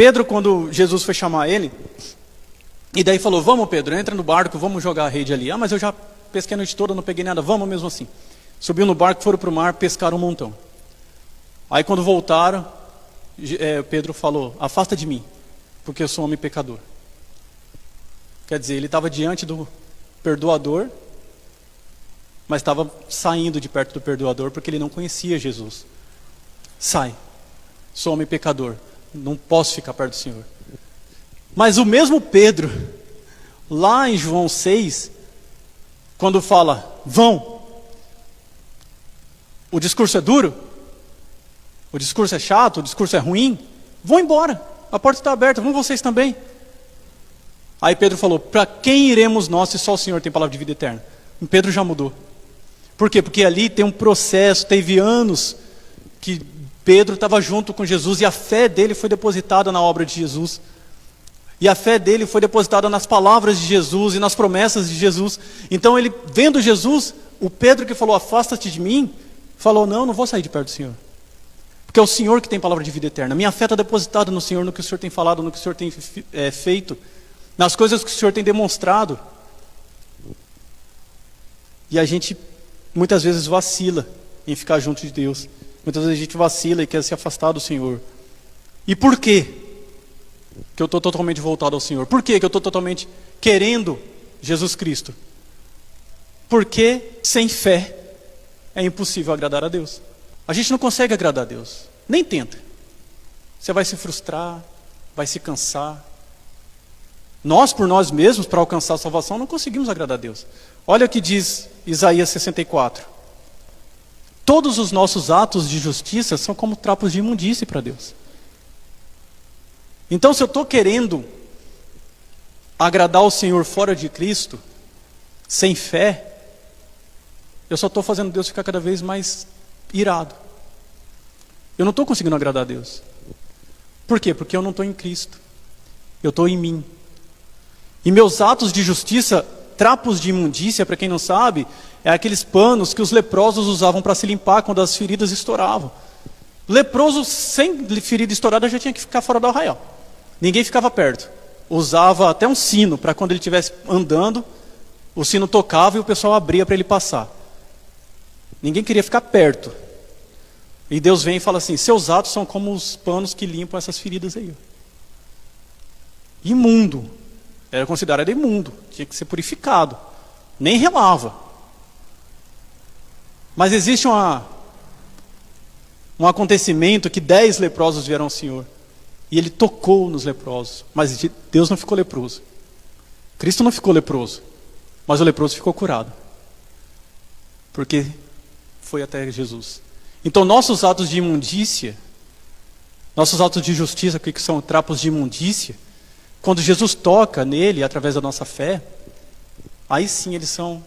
Pedro, quando Jesus foi chamar ele, e daí falou, vamos Pedro, entra no barco, vamos jogar a rede ali. Mas eu já pesquei a noite toda, não peguei nada, vamos mesmo assim. Subiu no barco, foram para o mar, pescaram um montão. Aí quando voltaram, Pedro falou, afasta de mim, porque eu sou homem pecador. Quer dizer, ele estava diante do perdoador, mas estava saindo de perto do perdoador, porque ele não conhecia Jesus. Sai, sou homem pecador, não posso ficar perto do Senhor. Mas o mesmo Pedro, lá em João 6, quando fala, vão, o discurso é duro, o discurso é chato, o discurso é ruim, vão embora, a porta está aberta, vão vocês também. Aí Pedro falou, para quem iremos nós se só o Senhor tem palavra de vida eterna? E Pedro já mudou. Por quê? Porque ali tem um processo, teve anos que Pedro estava junto com Jesus e a fé dele foi depositada na obra de Jesus. E a fé dele foi depositada nas palavras de Jesus e nas promessas de Jesus. Então ele, vendo Jesus, o Pedro que falou, afasta-te de mim, falou, não vou sair de perto do Senhor. Porque é o Senhor que tem palavra de vida eterna. Minha fé está depositada no Senhor, no que o Senhor tem falado, no que o Senhor tem feito, nas coisas que o Senhor tem demonstrado. E a gente muitas vezes vacila em ficar junto de Deus. Muitas vezes a gente vacila e quer se afastar do Senhor. E por quê que eu estou totalmente voltado ao Senhor? Por quê que eu estou totalmente querendo Jesus Cristo? Porque sem fé é impossível agradar a Deus. A gente não consegue agradar a Deus, nem tenta. Você vai se frustrar, vai se cansar. Nós, por nós mesmos, para alcançar a salvação, não conseguimos agradar a Deus. Olha o que diz Isaías 64. Todos os nossos atos de justiça são como trapos de imundície para Deus. Então, se eu estou querendo agradar o Senhor fora de Cristo, sem fé, eu só estou fazendo Deus ficar cada vez mais irado. Eu não estou conseguindo agradar a Deus. Por quê? Porque eu não estou em Cristo. Eu estou em mim. E meus atos de justiça, trapos de imundícia, para quem não sabe, é aqueles panos que os leprosos usavam para se limpar quando as feridas estouravam. Leproso sem ferida estourada já tinha que ficar fora do arraial. Ninguém ficava perto. Usava até um sino para quando ele estivesse andando, o sino tocava e o pessoal abria para ele passar. Ninguém queria ficar perto. E Deus vem e fala assim, seus atos são como os panos que limpam essas feridas aí. Imundo. Era considerado imundo. Tinha que ser purificado. Nem relava. Mas existe um acontecimento que 10 leprosos vieram ao Senhor. E ele tocou nos leprosos. Mas Deus não ficou leproso. Cristo não ficou leproso. Mas o leproso ficou curado. Porque foi até Jesus. Então nossos atos de imundícia, nossos atos de justiça, que são trapos de imundícia, quando Jesus toca nele, através da nossa fé, aí sim eles são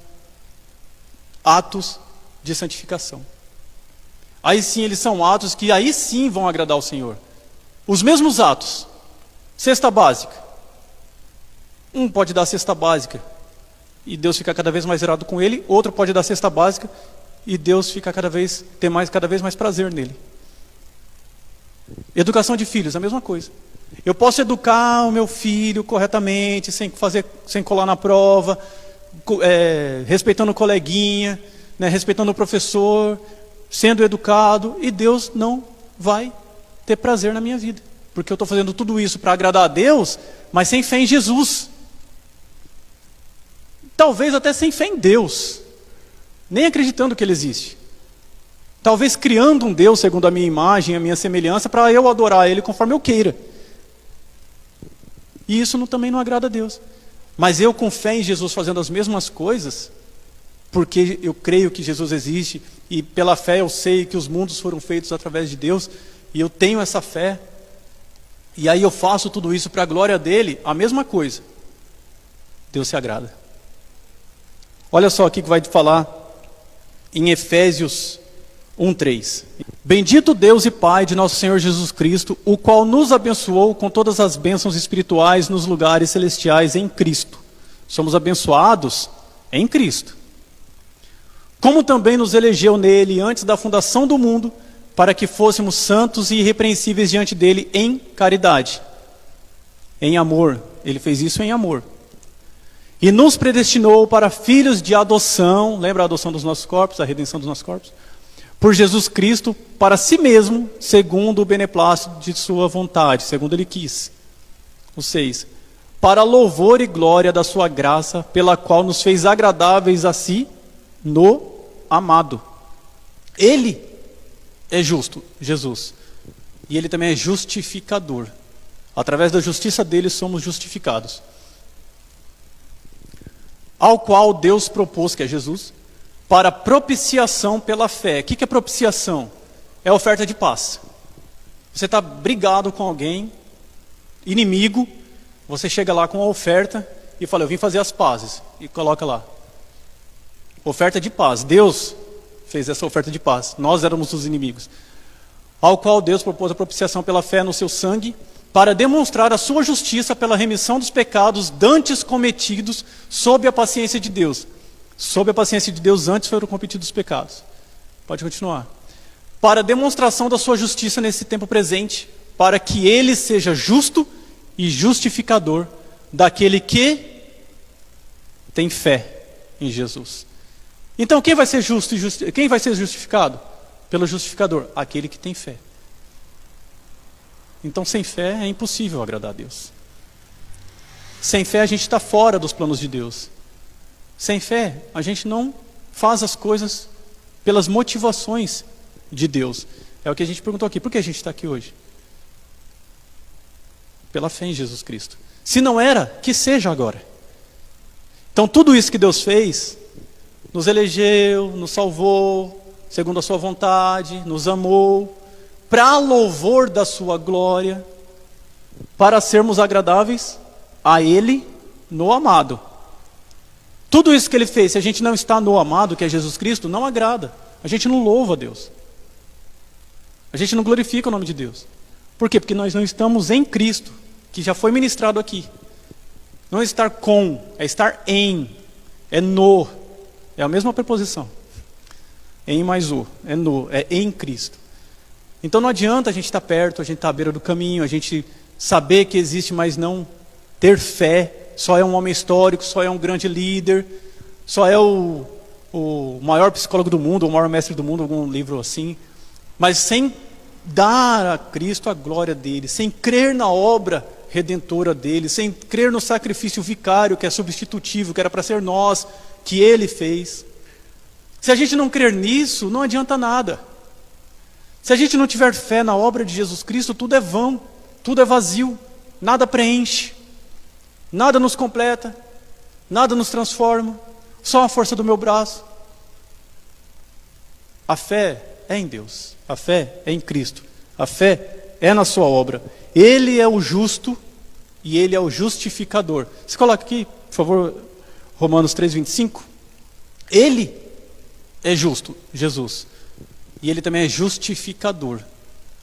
atos de santificação. Aí sim eles são atos que aí sim vão agradar ao Senhor. Os mesmos atos, cesta básica. Um pode dar cesta básica e Deus fica cada vez mais irado com ele, outro pode dar cesta básica e Deus fica cada vez mais prazer nele. Educação de filhos, a mesma coisa. Eu posso educar o meu filho corretamente, sem colar na prova, respeitando o coleguinha, respeitando o professor, sendo educado, e Deus não vai ter prazer na minha vida. Porque eu estou fazendo tudo isso para agradar a Deus, mas sem fé em Jesus. Talvez até sem fé em Deus. Nem acreditando que Ele existe. Talvez criando um Deus segundo a minha imagem, a minha semelhança, para eu adorar Ele conforme eu queira. E isso também não agrada a Deus. Mas eu com fé em Jesus fazendo as mesmas coisas, porque eu creio que Jesus existe, e pela fé eu sei que os mundos foram feitos através de Deus, e eu tenho essa fé, e aí eu faço tudo isso para a glória dEle, a mesma coisa. Deus se agrada. Olha só aqui que vai falar em Efésios 1:3. Bendito Deus e Pai de nosso Senhor Jesus Cristo, o qual nos abençoou com todas as bênçãos espirituais nos lugares celestiais em Cristo. Somos abençoados em Cristo. Como também nos elegeu nele antes da fundação do mundo, para que fôssemos santos e irrepreensíveis diante dele em caridade. em amor. Ele fez isso em amor. E nos predestinou para filhos de adoção, lembra a adoção dos nossos corpos, a redenção dos nossos corpos? Por Jesus Cristo, para si mesmo, segundo o beneplácito de sua vontade, segundo ele quis. O 6. Para louvor e glória da sua graça, pela qual nos fez agradáveis a si no amado. Ele é justo, Jesus. E ele também é justificador. Através da justiça dele somos justificados. Ao qual Deus propôs, que é Jesus, para propiciação pela fé. O que é propiciação? É oferta de paz. Você está brigado com alguém, inimigo, você chega lá com a oferta e fala, eu vim fazer as pazes. E coloca lá. Oferta de paz. Deus fez essa oferta de paz. Nós éramos os inimigos. Ao qual Deus propôs a propiciação pela fé no seu sangue, para demonstrar a sua justiça pela remissão dos pecados dantes cometidos sob a paciência de Deus. Sob a paciência de Deus antes foram cometidos os pecados. Pode continuar. Para demonstração da sua justiça nesse tempo presente, para que ele seja justo e justificador daquele que tem fé em Jesus. Então quem vai ser justo e quem vai ser justificado? Pelo justificador, aquele que tem fé. Então sem fé é impossível agradar a Deus. Sem fé a gente está fora dos planos de Deus. Sem fé a gente não faz as coisas pelas motivações de Deus. É o que a gente perguntou aqui. Por que a gente está aqui hoje? Pela fé em Jesus Cristo. Se não era, que seja agora. Então tudo isso que Deus fez, nos elegeu, nos salvou, segundo a sua vontade, nos amou, para louvor da sua glória, para sermos agradáveis a Ele no amado. Tudo isso que Ele fez, se a gente não está no amado, que é Jesus Cristo, não agrada. A gente não louva a Deus. A gente não glorifica o nome de Deus. Por quê? Porque nós não estamos em Cristo, que já foi ministrado aqui. Não é estar com, é estar em, é no. É a mesma preposição. Em mais o, é no, é em Cristo. Então não adianta a gente estar perto, a gente estar à beira do caminho, a gente saber que existe, mas não ter fé. Só é um homem histórico, só é um grande líder, só é o maior psicólogo do mundo, o maior mestre do mundo, algum livro assim. Mas sem dar a Cristo a glória dele, sem crer na obra redentora dele, sem crer no sacrifício vicário, que é substitutivo, que era para ser nós, que ele fez. Se a gente não crer nisso, não adianta nada. Se a gente não tiver fé na obra de Jesus Cristo, tudo é vão, tudo é vazio, nada preenche, nada nos completa, nada nos transforma, só a força do meu braço. A fé é em Deus, a fé é em Cristo, a fé é na sua obra. Ele é o justo e ele é o justificador. Você coloca aqui, por favor, Romanos 3:25. Ele é justo, Jesus. E ele também é justificador.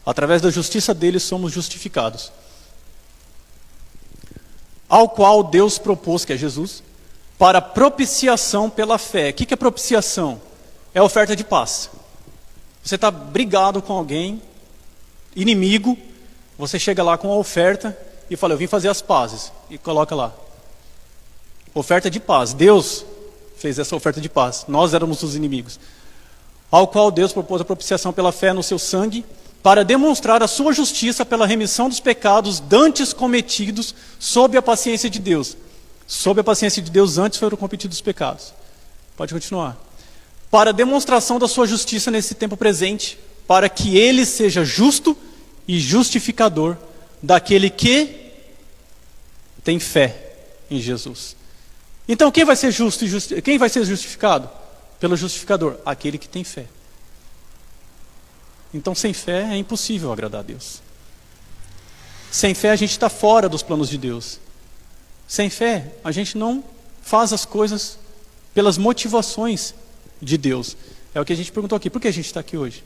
Através da justiça dele somos justificados. Ao qual Deus propôs, que é Jesus, para propiciação pela fé. O que é propiciação? É oferta de paz. Você está brigado com alguém, inimigo, você chega lá com a oferta e fala, eu vim fazer as pazes. E coloca lá. Oferta de paz. Deus fez essa oferta de paz. Nós éramos os inimigos. Ao qual Deus propôs a propiciação pela fé no seu sangue, para demonstrar a sua justiça pela remissão dos pecados dantes cometidos sob a paciência de Deus. Sob a paciência de Deus antes foram cometidos os pecados. Pode continuar. Para demonstração da sua justiça nesse tempo presente, para que ele seja justo e justificador daquele que tem fé em Jesus. Então quem vai ser justo e quem vai ser justificado? Pelo justificador, aquele que tem fé. Então sem fé é impossível agradar a Deus. Sem fé a gente está fora dos planos de Deus. Sem fé a gente não faz as coisas pelas motivações de Deus. É o que a gente perguntou aqui. Por que a gente está aqui hoje?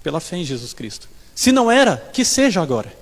Pela fé em Jesus Cristo. Se não era, que seja agora.